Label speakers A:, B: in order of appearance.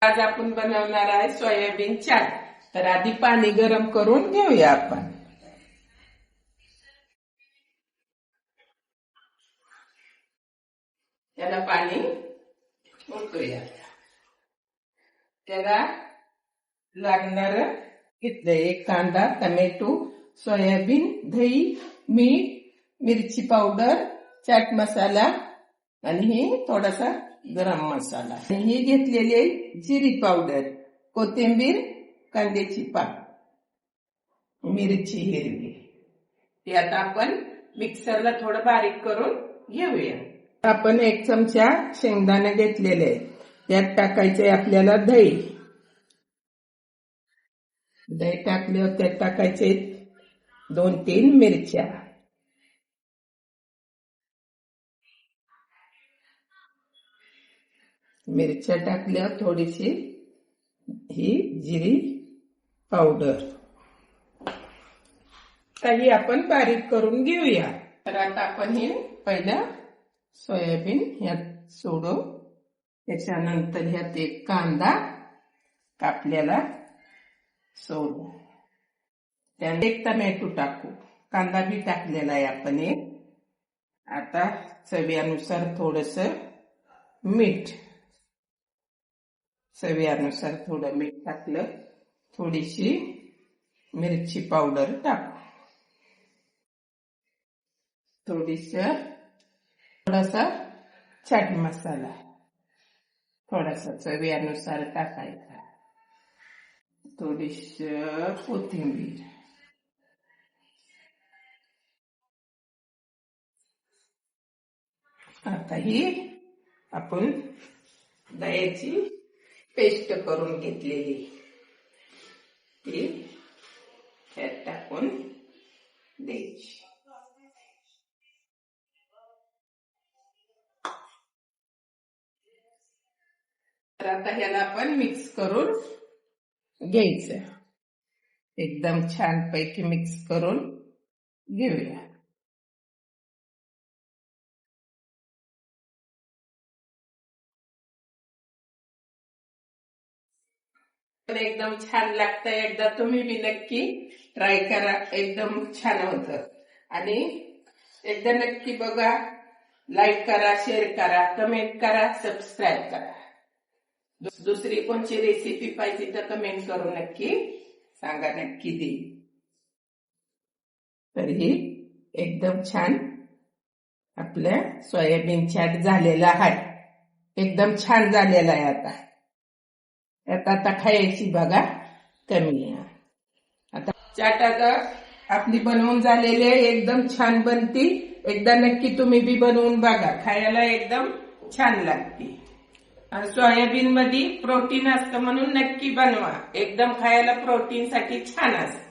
A: आज आपण बनवणार आहे सोयाबीन चाट। तर आधी पाणी गरम करून घेऊया आपण। त्याला पाणी उकळूया। त्याला लागणार घेतले एक कांदा, टोमॅटो, सोयाबीन, दही, मीठ, मिरची पावडर, चाट मसाला आणि हे थोडासा गरम मसाला। हे घेतलेले जिरी पावडर, कोथिंबीर, कांद्याची पात, मिरची हिरवी। ते आता आपण मिक्सरला थोडं बारीक करून घेऊया। आपण एक चमचा शेंगदाणे घेतलेले, त्यात टाकायचे आपल्याला दही। दही टाकल्यावर त्यात टाकायचे 2-3 मिरच्या। मिरच्या टाकल्यावर थोडीशी ही जिरी पावडर काही आपण बारीक करून घेऊया। तर आता आपण हे पहिलं सोयाबीन ह्यात सोडू। त्याच्यानंतर ह्यात एक कांदा कापलेला सोडू। त्यात एक टोमॅटो टाकू। कांदा भी टाकलेला आहे आपण एक। आता चवीनुसार थोडस मीठ, चवीनुसार थोडं मीठ टाकलं। थोडीशी मिरची पावडर टाकू। थोडासा चाट मसाला थोडासा चवीनुसार टाकायचा। थोडीशी कोथिंबीर। आता ही आपण दह्याची पेस्ट करून घेतलेली ती त्यात टाकून द्यायची। तर आता ह्याला आपण मिक्स करून घ्यायचं। एकदम छान पैकी मिक्स करून घेऊया। एकदम छान लागतं। एकदा तुम्ही भी नक्की ट्राय करा, एकदम छान होतं। आणि एकदा नक्की बघा, लाईक करा, शेअर करा, कमेंट करा, सबस्क्राईब करा। दुसरी कोणची रेसिपी पाहिजे तर कमेंट करून नक्की सांगा, नक्की दे। तर ही एकदम छान आपल्या सोयाबीन चाट झालेला आहे। एकदम छान झालेला आहे। आता खायची बघा कमी आहे। आता चाट आता आपली बनवून झालेली आहे, एकदम छान बनती। एकदा नक्की तुम्ही भी बनवून बघा, खायला एकदम छान लागते। आणि सोयाबीन मध्ये प्रोटीन असतं म्हणून नक्की बनवा, एकदम खायला प्रोटीन साठी छान असतं।